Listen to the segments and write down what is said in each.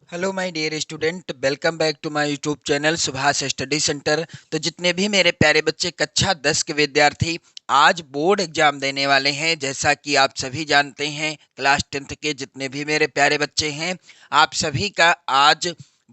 Hello my dear student, welcome back to my YouTube channel Subhash study centre. तो जितने भी मेरे प्यारे बच्चे कक्षा 10 के विद्यार्थी आज बोर्ड एग्जाम देने वाले हैं, जैसा कि आप सभी जानते हैं, क्लास 10th के जितने भी मेरे प्यारे बच्चे हैं, आप सभी का आज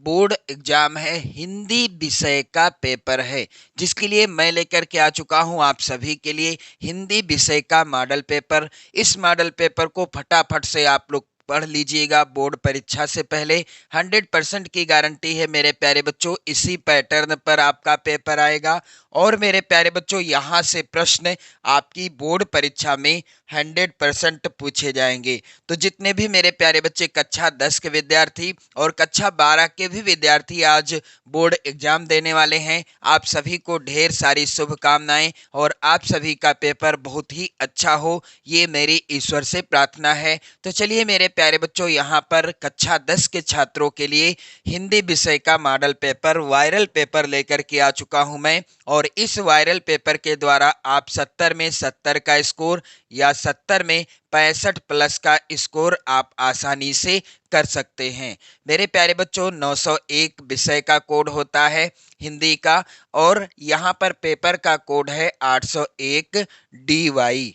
बोर्ड एग्जाम है। हिंदी विषय का पेपर है, जिसके लिए मैं लेकर के आ चुका हूं आप सभी के लिए हिंदी विषय का मॉडल पेपर। इस मॉडल पेपर को फटाफट से आप लोग पढ़ लीजिएगा। बोर्ड परीक्षा से पहले 100% की गारंटी है मेरे प्यारे बच्चों, इसी पैटर्न पर आपका पेपर आएगा। और मेरे प्यारे बच्चों, यहाँ से प्रश्न आपकी बोर्ड परीक्षा में 100% पूछे जाएंगे। तो जितने भी मेरे प्यारे बच्चे कक्षा 10 के विद्यार्थी और कक्षा 12 के भी विद्यार्थी आज बोर्ड एग्जाम देने वाले हैं, आप सभी को ढेर सारी शुभकामनाएं और आप सभी का पेपर बहुत ही अच्छा हो, ये मेरी ईश्वर से प्रार्थना है। तो चलिए मेरे प्यारे बच्चों, यहाँ पर कक्षा 10 के छात्रों के लिए हिंदी विषय का मॉडल पेपर वायरल पेपर लेकर के आ चुका हूं मैं। और इस वायरल पेपर के द्वारा आप 70 में 70 का स्कोर या 70 में 65 प्लस का स्कोर आप आसानी से कर सकते हैं। मेरे प्यारे बच्चों, 901 विषय का कोड होता है हिंदी का, और यहाँ पर पेपर का कोड है 801 DY।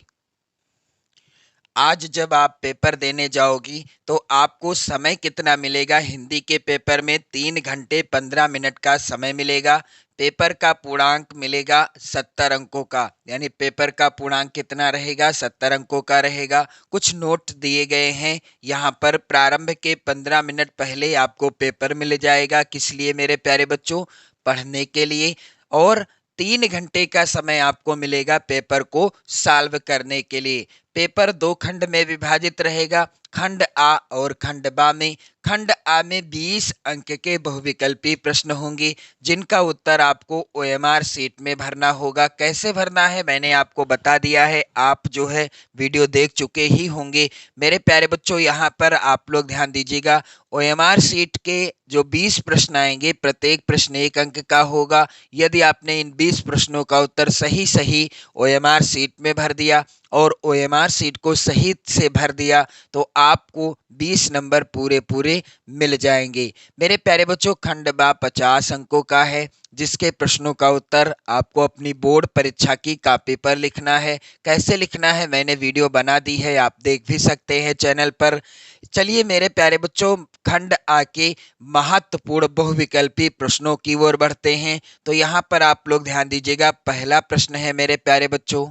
आज जब आप पेपर देने जाओगी तो आपको समय कितना मिलेगा? हिंदी के पेपर में 3 घंटे 15 मिनट का समय मिलेगा। पेपर का पूर्णांक मिलेगा 70 अंकों का, यानी पेपर का पूर्णांक कितना रहेगा? 70 अंकों का रहेगा। कुछ नोट दिए गए हैं यहाँ पर। प्रारंभ के 15 मिनट पहले आपको पेपर मिल जाएगा, किस लिए मेरे प्यारे बच्चों? पढ़ने के लिए। और 3 घंटे का समय आपको मिलेगा पेपर को सॉल्व करने के लिए। पेपर 2 खंड में विभाजित रहेगा, खंड आ और खंड बा में। खंड आ में 20 अंक के बहुविकल्पी प्रश्न होंगे, जिनका उत्तर आपको ओएमआर सीट में भरना होगा। कैसे भरना है मैंने आपको बता दिया है, आप जो है वीडियो देख चुके ही होंगे। मेरे प्यारे बच्चों, यहाँ पर आप लोग ध्यान दीजिएगा। ओएमआर सीट के जो 20 प्रश्न आएंगे, प्रत्येक प्रश्न 1 अंक का होगा। यदि आपने इन 20 प्रश्नों का उत्तर सही सही ओएमआर सीट में भर दिया और ओएमआर सीट को सही से भर दिया, तो आपको 20 नंबर पूरे पूरे मिल जाएंगे। मेरे प्यारे बच्चों, खंड बा 50 अंकों का है, जिसके प्रश्नों का उत्तर आपको अपनी बोर्ड परीक्षा की कॉपी पर लिखना है। कैसे लिखना है मैंने वीडियो बना दी है, आप देख भी सकते हैं चैनल पर। चलिए मेरे प्यारे बच्चों, खंड आ के महत्वपूर्ण बहुविकल्पी प्रश्नों की ओर बढ़ते हैं। तो यहाँ पर आप लोग ध्यान दीजिएगा। पहला प्रश्न है मेरे प्यारे बच्चों,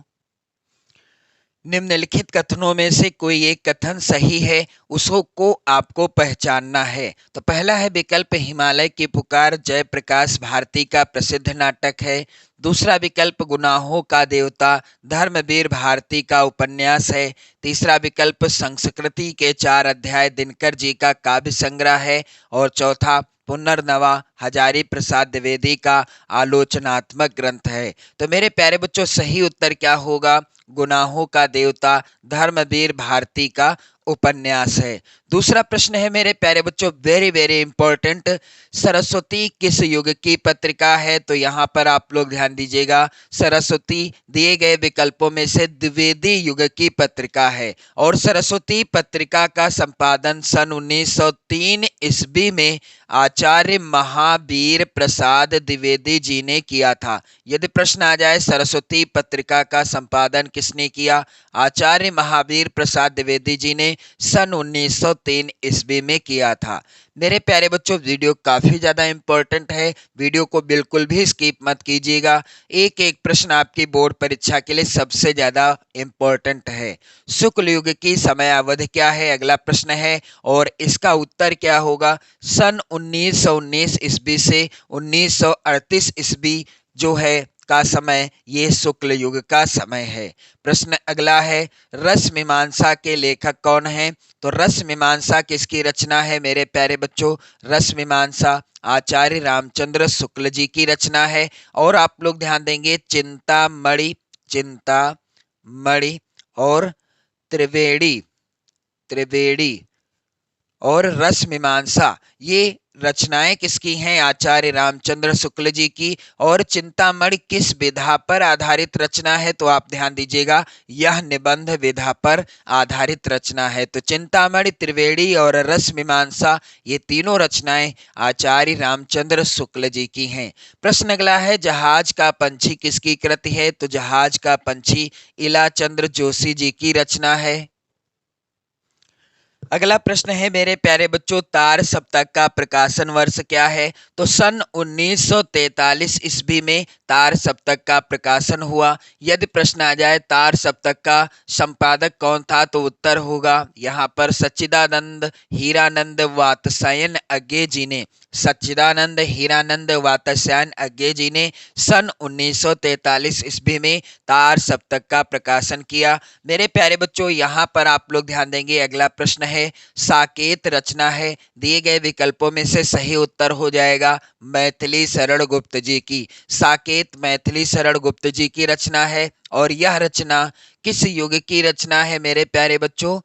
निम्नलिखित कथनों में से कोई एक कथन सही है, उसको आपको पहचानना है। तो पहला है विकल्प हिमालय की पुकार जयप्रकाश भारती का प्रसिद्ध नाटक है। दूसरा विकल्प गुनाहों का देवता धर्मवीर भारती का उपन्यास है। तीसरा विकल्प संस्कृति के 4 अध्याय दिनकर जी का काव्य संग्रह है। और चौथा पुनर्नवा हजारी प्रसाद द्विवेदी का आलोचनात्मक ग्रंथ है। तो मेरे प्यारे बच्चों, सही उत्तर क्या होगा? गुनाहों का देवता धर्मवीर भारती का उपन्यास है। दूसरा प्रश्न है मेरे प्यारे बच्चों, वेरी वेरी इंपॉर्टेंट, सरस्वती किस युग की पत्रिका है? तो यहाँ पर आप लोग ध्यान दीजिएगा। सरस्वती दिए गए विकल्पों में से द्विवेदी युग की पत्रिका है, और सरस्वती पत्रिका का संपादन सन 1903 ईस्वी में आचार्य महावीर प्रसाद द्विवेदी जी ने किया था। यदि प्रश्न आ जाए सरस्वती पत्रिका का संपादन किसने किया? आचार्य महावीर प्रसाद द्विवेदी जी ने सन 1903 ईस्वी में किया था। मेरे प्यारे बच्चों, वीडियो काफी ज्यादा इंपॉर्टेंट है, वीडियो को बिल्कुल भी स्किप मत कीजिएगा। एक एक प्रश्न आपकी बोर्ड परीक्षा के लिए सबसे ज्यादा इंपॉर्टेंट है। शुक्ल युग की समय अवधि क्या है? अगला प्रश्न है, और इसका उत्तर क्या होगा? सन 1919 ईस्वी से 1938 ईस्वी जो है का समय, ये शुक्ल युग का समय है। प्रश्न अगला है, रस मीमांसा के लेखक कौन है? तो रस मीमांसा किसकी रचना है मेरे प्यारे बच्चों? रस मीमांसा आचार्य रामचंद्र शुक्ल जी की रचना है। और आप लोग ध्यान देंगे, चिंतामणि, चिंतामणि और त्रिवेणी, त्रिवेणी और रस मीमांसा, ये रचनाएं किसकी हैं? आचार्य रामचंद्र शुक्ल जी की। और चिंतामणि किस विधा पर आधारित रचना है? तो आप ध्यान दीजिएगा, यह निबंध विधा पर आधारित रचना है। तो चिंतामणि, त्रिवेणी और रस मीमांसा, ये तीनों रचनाएं आचार्य रामचंद्र शुक्ल जी की हैं। प्रश्न अगला है, जहाज का पंछी किसकी कृति है? तो जहाज का पंछी इलाचंद्र जोशी जी की रचना है। अगला प्रश्न है मेरे प्यारे बच्चों, तार सप्तक का प्रकाशन वर्ष क्या है? तो सन 1943 ईस्वी में तार सप्तक का प्रकाशन हुआ। यदि प्रश्न आ जाए तार सप्तक का संपादक कौन था, तो उत्तर होगा यहाँ पर सच्चिदानंद हीरानंद वात्स्यायन अज्ञे जी ने। सच्चिदानंद हीरानंद वात्स्यायन अज्ञे जी ने सन 1943 ईस्वी में तार सप्तक का प्रकाशन किया। मेरे प्यारे बच्चों, यहाँ पर आप लोग ध्यान देंगे, अगला प्रश्न है साकेत रचना है। दिए गए विकल्पों में से सही उत्तर हो जाएगा मैथिली शरण गुप्त जी की। साकेत मैथिली शरण गुप्त जी की रचना है। और यह रचना किस युग की रचना है मेरे प्यारे बच्चों?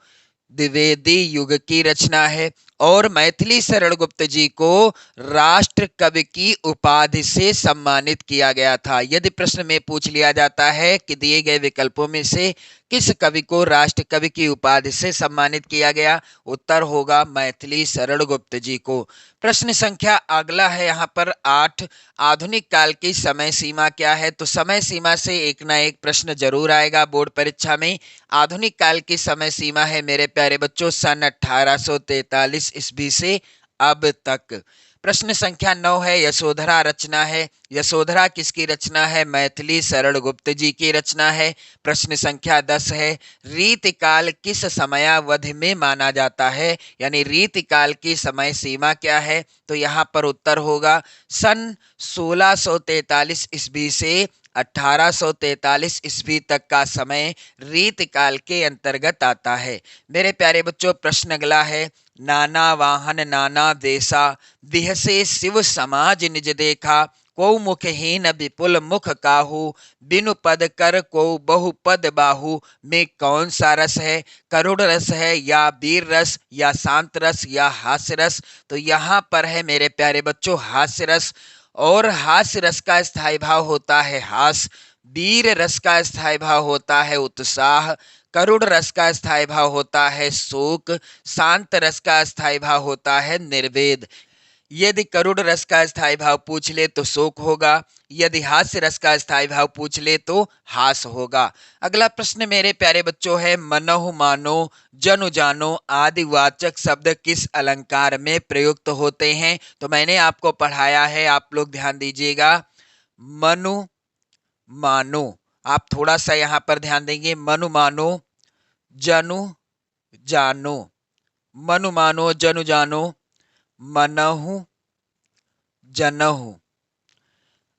द्विवेदी युग की रचना है। और मैथिली शरण गुप्त जी को राष्ट्र कवि की उपाधि से सम्मानित किया गया था। यदि प्रश्न में पूछ लिया जाता है कि दिए गए विकल्पों में से किस कवि को राष्ट्र कवि की उपाधि से सम्मानित किया गया, उत्तर होगा मैथिली शरण गुप्त जी को। प्रश्न संख्या अगला है यहाँ पर 8, आधुनिक काल की समय सीमा क्या है? तो समय सीमा से एक ना एक प्रश्न जरूर आएगा बोर्ड परीक्षा में। आधुनिक काल की समय सीमा है मेरे प्यारे बच्चों सन 1843 ईस्वी से अब तक। प्रश्न संख्या 9 है, यशोधरा रचना है। यशोधरा किसकी रचना है? मैथिली शरण गुप्त जी की रचना है। प्रश्न संख्या 10 है, रीतिकाल किस समयावधि में माना जाता है? यानी रीतिकाल की समय सीमा क्या है? तो यहाँ पर उत्तर होगा सन 1643 ईस्वी से 1843 ईस्वी तक का समय रीतकाल के अंतर्गत आता है। मेरे प्यारे बच्चों, प्रश्न अगला है, नाना वाहन नाना देशा, दिहसे शिव समाज निज देखा, को मुखहीन विपुल मुख काहू, बिनु पद कर को बहु पद बाहू, में कौन सा रस है? करुण रस है, या वीर रस, या शांत रस, या हास्य रस? तो यहाँ पर है मेरे प्यारे बच्चों हास्य रस। और हास्य रस का स्थायी भाव होता है हास, वीर रस का स्थायी भाव होता है उत्साह, करुण रस का स्थायी भाव होता है शोक, शांत रस का स्थायी भाव होता है निर्वेद। यदि करुण रस का स्थायी भाव पूछ ले तो शोक होगा, यदि हास्य रस का स्थायी भाव पूछ ले तो हास होगा। अगला प्रश्न मेरे प्यारे बच्चों है, मनहु मानो जनु जानो आदि वाचक शब्द किस अलंकार में प्रयुक्त होते हैं? तो मैंने आपको पढ़ाया है, आप लोग ध्यान दीजिएगा। मनु मानो, आप थोड़ा सा यहाँ पर ध्यान देंगे, मनु मानो जनु जानो, मनु मानो जनु जानो, मनहु जनहु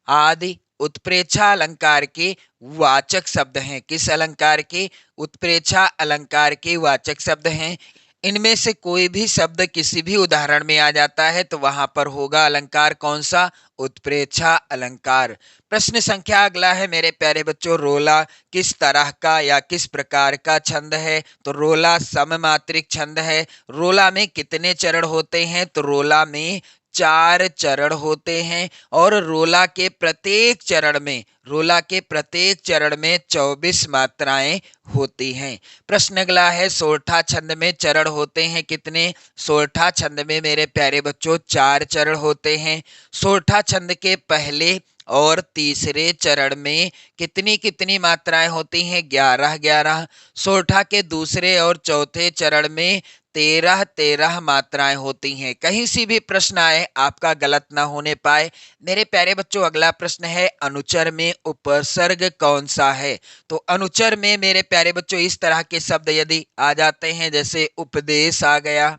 आदि उत्प्रेक्षा अलंकार के वाचक शब्द हैं। किस अलंकार के? उत्प्रेक्षा अलंकार के वाचक शब्द हैं। इनमें से कोई भी शब्द किसी भी उदाहरण में आ जाता है तो वहां पर होगा अलंकार कौन सा? उत्प्रेक्षा अलंकार। प्रश्न संख्या अगला है मेरे प्यारे बच्चों, रोला किस तरह का या किस प्रकार का छंद है? तो रोला सममात्रिक छंद है। रोला में कितने चरण होते हैं? तो रोला में 4 चरण होते हैं। और रोला के प्रत्येक चरण में 24 मात्राएं होती हैं। प्रश्न अगला है, सोरठा छंद में चरण होते हैं कितने? सोरठा छंद में मेरे प्यारे बच्चों 4 चरण होते हैं। सोरठा छंद के पहले और तीसरे चरण में कितनी कितनी मात्राएं होती हैं? 11-11। सोरठा के दूसरे और चौथे चरण में 13-13 मात्राएं होती हैं। कहीं से भी प्रश्न आए आपका गलत ना होने पाए। मेरे प्यारे बच्चों, अगला प्रश्न है, अनुचर में उपसर्ग कौन सा है? तो अनुचर में मेरे प्यारे बच्चों इस तरह के शब्द यदि आ जाते हैं, जैसे उपदेश आ गया,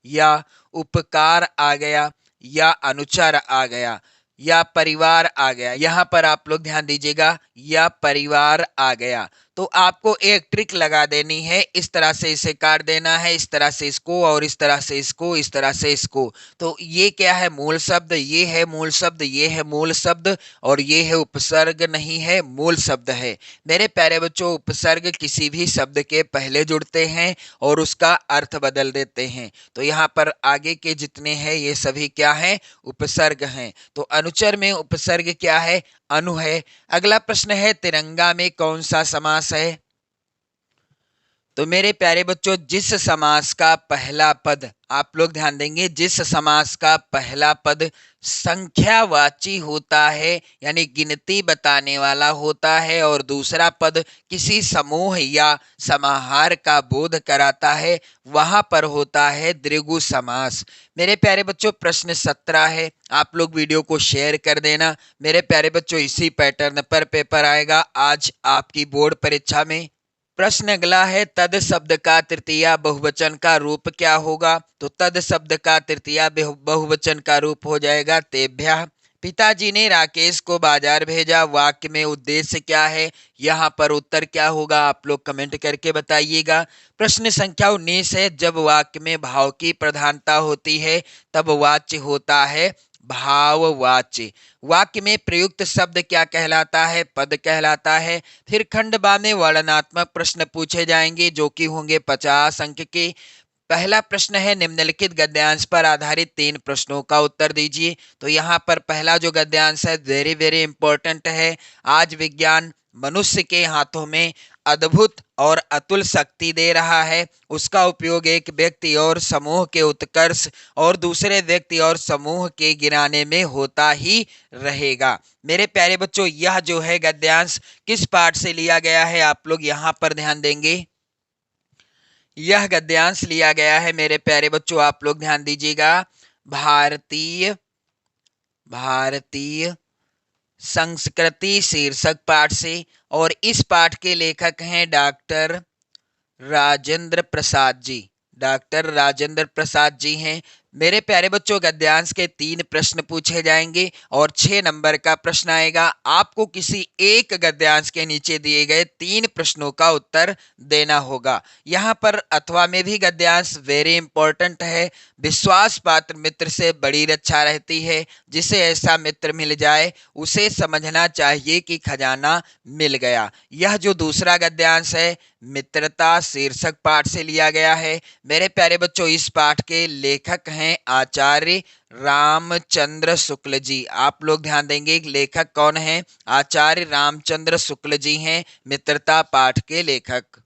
या उपकार आ गया, या अनुचर आ गया, या परिवार आ गया। यहाँ पर आप लोग ध्यान दीजिएगा, या परिवार आ गया, तो आपको एक ट्रिक लगा देनी है, इस तरह से इसे काट देना है, इस तरह से इसको, और इस तरह से इसको, इस तरह से इसको। तो ये क्या है? मूल शब्द, ये है मूल शब्द, ये है मूल शब्द, और ये है उपसर्ग, नहीं है मूल शब्द है। मेरे प्यारे बच्चों, उपसर्ग किसी भी शब्द के पहले जुड़ते हैं और उसका अर्थ बदल देते हैं। तो यहाँ पर आगे के जितने हैं ये सभी क्या हैं? उपसर्ग हैं। तो अनुचर में उपसर्ग क्या है? अनु है। अगला प्रश्न है, तिरंगा में कौन सा समास है? तो मेरे प्यारे बच्चों, जिस समास का पहला पद, आप लोग ध्यान देंगे, जिस समास का पहला पद संख्यावाची होता है, यानी गिनती बताने वाला होता है, और दूसरा पद किसी समूह या समाहार का बोध कराता है, वहां पर होता है द्विगु समास। मेरे प्यारे बच्चों, प्रश्न 17 है। आप लोग वीडियो को शेयर कर देना। मेरे प्यारे बच्चों, इसी पैटर्न पर पेपर आएगा आज आपकी बोर्ड परीक्षा में। प्रश्न अगला है, तद शब्द का तृतीया बहुवचन का रूप क्या होगा? तो तद शब्द का तृतीया बहुवचन का रूप हो जाएगा तेभ्यः। पिताजी ने राकेश को बाजार भेजा, वाक्य में उद्देश्य क्या है? यहाँ पर उत्तर क्या होगा? आप लोग कमेंट करके बताइएगा। प्रश्न संख्या 19 है, जब वाक्य में भाव की प्रधानता होती है तब वाच्य होता है भाववाच्य। वाक्य में प्रयुक्त शब्द क्या कहलाता है? पद कहलाता है। फिर खंड बा में वर्णनात्मक प्रश्न पूछे जाएंगे जो कि होंगे 50 अंक के। पहला प्रश्न है, निम्नलिखित गद्यांश पर आधारित 3 प्रश्नों का उत्तर दीजिए। तो यहाँ पर पहला जो गद्यांश है वेरी वेरी इंपॉर्टेंट है। आज विज्ञान मनुष्य के हाथों में अद्भुत और अतुल शक्ति दे रहा है। उसका उपयोग एक व्यक्ति और समूह के उत्कर्ष और दूसरे व्यक्ति और समूह के गिराने में होता ही रहेगा। मेरे प्यारे बच्चों, यह जो है गद्यांश किस पाठ से लिया गया है? आप लोग यहाँ पर ध्यान देंगे। यह गद्यांश लिया गया है मेरे प्यारे बच्चों, आप लोग ध्यान दीजिएगा, भारतीय भारतीय संस्कृति शीर्षक पाठ से। और इस पाठ के लेखक हैं डॉक्टर राजेंद्र प्रसाद जी। डॉक्टर राजेंद्र प्रसाद जी हैं। मेरे प्यारे बच्चों, गद्यांश के 3 प्रश्न पूछे जाएंगे और 6 नंबर का प्रश्न आएगा। आपको किसी एक गद्यांश के नीचे दिए गए 3 प्रश्नों का उत्तर देना होगा। यहाँ पर अथवा में भी गद्यांश वेरी इंपॉर्टेंट है। विश्वास पात्र मित्र से बड़ी रक्षा रहती है। जिसे ऐसा मित्र मिल जाए उसे समझना चाहिए कि खजाना मिल गया। यह जो दूसरा गद्यांश है मित्रता शीर्षक पाठ से लिया गया है। मेरे प्यारे बच्चों, इस पाठ के लेखक हैं आचार्य रामचंद्र शुक्ल जी। आप लोग ध्यान देंगे, लेखक कौन है? आचार्य रामचंद्र शुक्ल जी हैं, मित्रता पाठ के लेखक।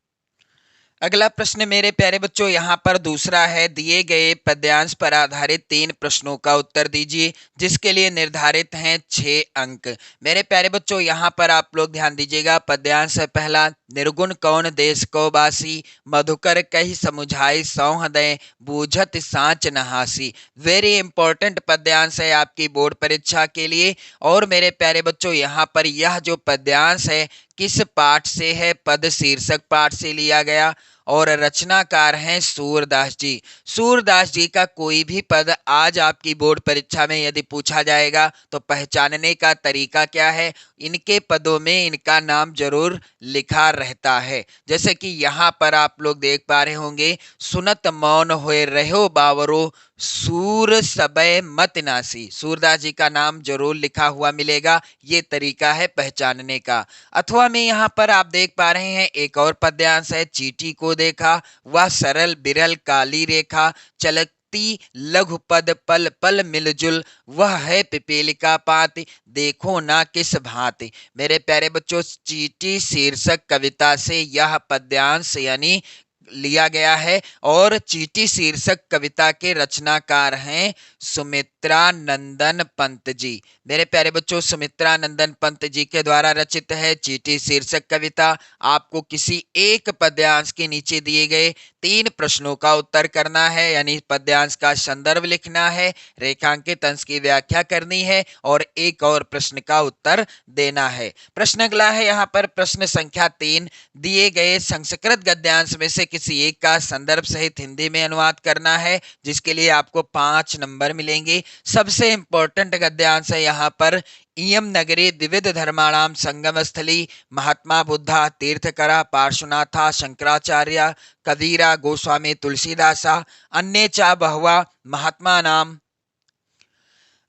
अगला प्रश्न मेरे प्यारे बच्चों यहाँ पर दूसरा है, दिए गए पद्यांश पर आधारित 3 प्रश्नों का उत्तर दीजिए जिसके लिए निर्धारित हैं 6 अंक। मेरे प्यारे बच्चों यहाँ पर आप लोग ध्यान दीजिएगा। पद्यांश है पहला, निर्गुण कौन देश को बासी, मधुकर कही समुझाई सौह दय, बूझत सांच नहासी। वेरी इंपॉर्टेंट पद्यांश है आपकी बोर्ड परीक्षा के लिए। और मेरे प्यारे बच्चों यहाँ पर यह जो पद्यांश है किस पाठ से है? पद शीर्षक पाठ से लिया गया। और रचनाकार हैं सूरदास जी। सूरदास जी का कोई भी पद आज आपकी बोर्ड परीक्षा में यदि पूछा जाएगा तो पहचानने का तरीका क्या है? इनके पदों में इनका नाम जरूर लिखा रहता है। जैसे कि यहाँ पर आप लोग देख पा रहे होंगे, सुनत मौन होए रहो बावरो, सूर सबय मत नासी। सूरदास जी का नाम जरूर लिखा हुआ मिलेगा। ये तरीका है पहचानने का। अथवा में यहाँ पर आप देख पा रहे हैं एक और पद्यांश है, चींटी को देखा वह सरल बिरल काली रेखा, चलती लघु पद पल पल मिलजुल, वह है पिपीलिका पात, देखो ना किस भांति। मेरे प्यारे बच्चों, चींटी शीर्षक कविता से यह पद्यांश यानी लिया गया है। और चींटी शीर्षक कविता के रचनाकार हैं सुमित्रा नंदन पंत जी। मेरे प्यारे बच्चों, सुमित्रा नंदन पंत जी के द्वारा रचित है चींटी शीर्षक कविता। आपको किसी एक पद्यांश के नीचे दिए गए 3 प्रश्नों का उत्तर करना है, यानी पद्यांश का संदर्भ लिखना है, रेखांकित अंश की व्याख्या करनी है और एक और प्रश्न का उत्तर देना है। प्रश्न अगला है यहाँ पर प्रश्न संख्या 3, दिए गए संस्कृत गद्यांश में से किसी एक का संदर्भ सहित हिंदी में अनुवाद करना है जिसके लिए आपको 5 नंबर मिलेंगे। सबसे इंपॉर्टेंट गद्यांश है यहाँ पर। इयं नगरे विविध धर्माणाम संगम स्थली महात्मा बुद्धा तीर्थकरा पार्श्वनाथा शंकराचार्य कबीरा गोस्वामी तुलसीदासा अन्ये च बहवा महात्मा नाम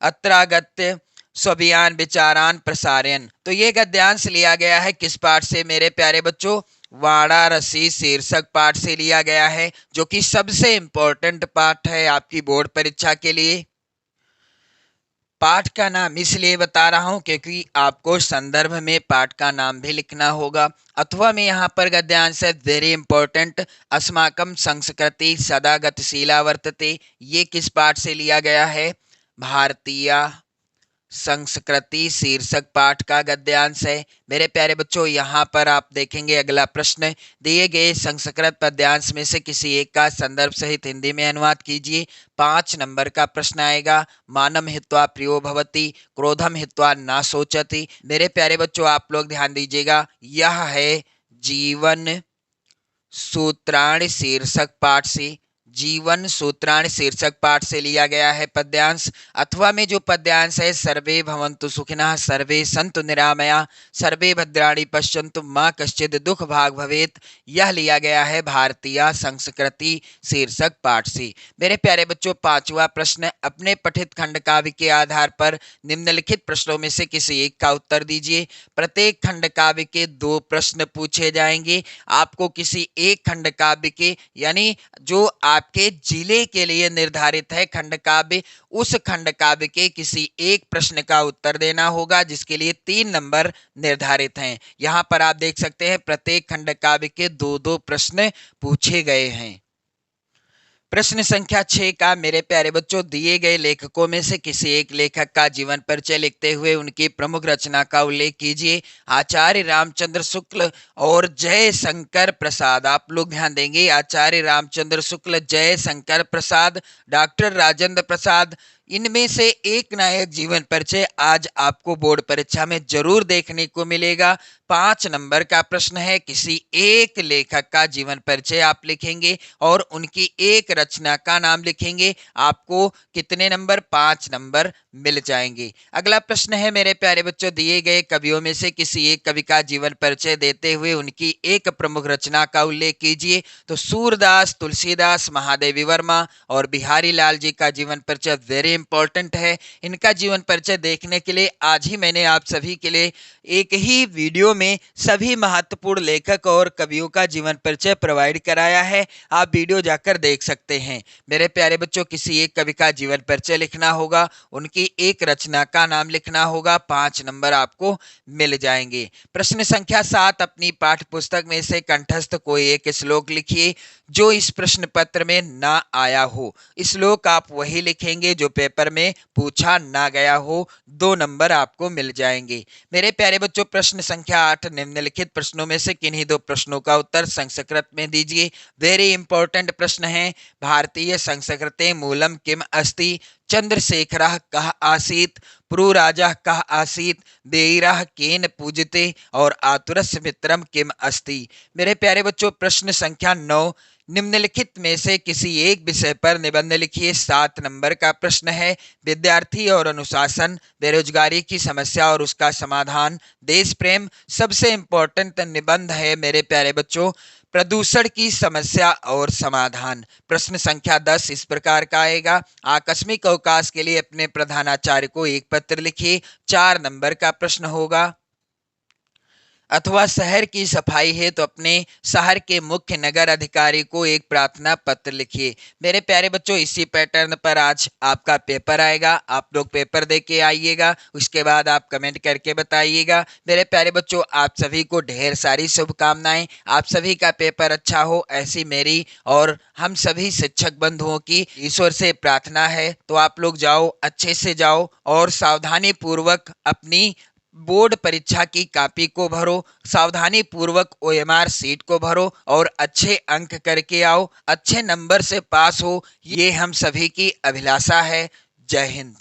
अत्रागत्य स्वभियान विचारान प्रसारयन। तो ये गद्यांश लिया गया है किस पाठ से मेरे प्यारे बच्चों? वाराणसी शीर्षक पाठ से लिया गया है, जो कि सबसे इंपॉर्टेंट पाठ है आपकी बोर्ड परीक्षा के लिए। पाठ का नाम इसलिए बता रहा हूं क्योंकि आपको संदर्भ में पाठ का नाम भी लिखना होगा। अथवा में यहाँ पर गद्यांश है वेरी इंपॉर्टेंट, अस्माकं संस्कृति सदा गतिशीला वर्तते। ये किस पाठ से लिया गया है? भारतीय संस्कृति शीर्षक पाठ का गद्यांश है। मेरे प्यारे बच्चों, यहाँ पर आप देखेंगे अगला प्रश्न, दिए गए संस्कृत पद्यांश में से किसी एक का संदर्भ सहित हिंदी में अनुवाद कीजिए। 5 नंबर का प्रश्न आएगा। मानम हित्वा प्रियो भवति क्रोधम हित्वा न सोचति। मेरे प्यारे बच्चों, आप लोग ध्यान दीजिएगा, यह है जीवन सूत्राणि शीर्षक पाठ से, जीवन सूत्राणि शीर्षक पाठ से लिया गया है पद्यांश। अथवा में जो पद्यांश है सर्वे भवन्तु सुखिनः सर्वे सन्तु निरामया सर्वे भद्राणि पश्यन्तु माँ कश्चित् दुख भाग भवेत्, यह लिया गया है भारतीय संस्कृति शीर्षक पाठ से। मेरे प्यारे बच्चों, 5वां प्रश्न, अपने पठित खंड काव्य के आधार पर निम्नलिखित प्रश्नों में से किसी एक का उत्तर दीजिए। प्रत्येक खंड काव्य के 2 प्रश्न पूछे जाएंगे। आपको किसी एक खंड काव्य के, यानी जो आपके जिले के लिए निर्धारित है खंड काव्य, उस खंड काव्य के किसी एक प्रश्न का उत्तर देना होगा, जिसके लिए 3 नंबर निर्धारित हैं। यहाँ पर आप देख सकते हैं प्रत्येक खंड काव्य के 2-2 प्रश्न पूछे गए हैं। प्रश्न संख्या 6 का मेरे प्यारे बच्चों, दिए गए लेखकों में से किसी एक लेखक का जीवन परिचय लिखते हुए उनकी प्रमुख रचना का उल्लेख कीजिए। आचार्य रामचंद्र शुक्ल और जय शंकर प्रसाद। आप लोग ध्यान देंगे, आचार्य रामचंद्र शुक्ल, जय शंकर प्रसाद, डॉक्टर राजेंद्र प्रसाद, इनमें से एक ना एक जीवन परिचय आज आपको बोर्ड परीक्षा में जरूर देखने को मिलेगा। 5 नंबर का प्रश्न है, किसी एक लेखक का जीवन परिचय आप लिखेंगे और उनकी एक रचना का नाम लिखेंगे। आपको कितने नंबर? 5 नंबर मिल जाएंगे। अगला प्रश्न है मेरे प्यारे बच्चों, दिए गए कवियों में से किसी एक कवि का जीवन परिचय देते हुए उनकी एक प्रमुख रचना का उल्लेख कीजिए। तो सूरदास, तुलसीदास, महादेवी वर्मा और बिहारी लाल जी का जीवन परिचय वेरी इंपॉर्टेंट है। इनका जीवन परिचय देखने के लिए आज ही मैंने आप सभी के लिए एक ही वीडियो में सभी महत्वपूर्ण लेखक और कवियों का जीवन परिचय प्रोवाइड कराया है, आप वीडियो जाकर देख सकते हैं। मेरे प्यारे बच्चों, किसी एक कवि का जीवन परिचय लिखना होगा, उनकी एक रचना का नाम लिखना होगा। 5 नंबर आपको मिल जाएंगे। प्रश्न संख्या 7, अपनी पाठ्य पुस्तक में से कंठस्थ कोई एक श्लोक लिखिए जो इस प्रश्न पत्र में ना आया हो। श्लोक आप वही लिखेंगे जो पेपर में पूछा ना गया हो। 2 नंबर आपको मिल जाएंगे। मेरे प्यारे बच्चों, प्रश्न संख्या 8, निम्नलिखित प्रश्नों में से किन्हीं 2 प्रश्नों का उत्तर संस्कृत में दीजिए। वेरी इंपॉर्टेंट प्रश्न है। भारतीय संस्कृते मूलम किम अस्ति, चंद्रशेखरः कः आसीत्, पुरुराजः कः आसीत्, बेईरः केन पूजिते और आतुरस्य मित्रम किम अस्ति। मेरे प्यारे बच्चों, प्रश्न संख्या 9, निम्नलिखित में से किसी एक विषय पर निबंध लिखिए। 7 नंबर का प्रश्न है। विद्यार्थी और अनुशासन, बेरोजगारी की समस्या और उसका समाधान, देश प्रेम। सबसे इंपॉर्टेंट निबंध है मेरे प्यारे बच्चों, प्रदूषण की समस्या और समाधान। प्रश्न संख्या 10 इस प्रकार का आएगा। आकस्मिक अवकाश के लिए अपने प्रधानाचार्य को एक पत्र लिखिए। 4 नंबर का प्रश्न होगा। अथवा शहर की सफाई है तो अपने शहर के मुख्य नगर अधिकारी को एक प्रार्थना पत्र लिखिए। मेरे प्यारे बच्चों, इसी पैटर्न पर आज आपका पेपर आएगा। आप लोग पेपर दे के आइएगा, उसके बाद आप कमेंट करके बताइएगा। मेरे प्यारे बच्चों, आप सभी को ढेर सारी शुभकामनाएं। आप सभी का पेपर अच्छा हो, ऐसी मेरी और हम सभी शिक्षक बंधुओं की ईश्वर से प्रार्थना है। तो आप लोग जाओ, अच्छे से जाओ और सावधानी पूर्वक अपनी बोर्ड परीक्षा की कॉपी को भरो, सावधानी पूर्वक ओएमआर सीट को भरो और अच्छे अंक करके आओ, अच्छे नंबर से पास हो, ये हम सभी की अभिलाषा है। जय हिंद।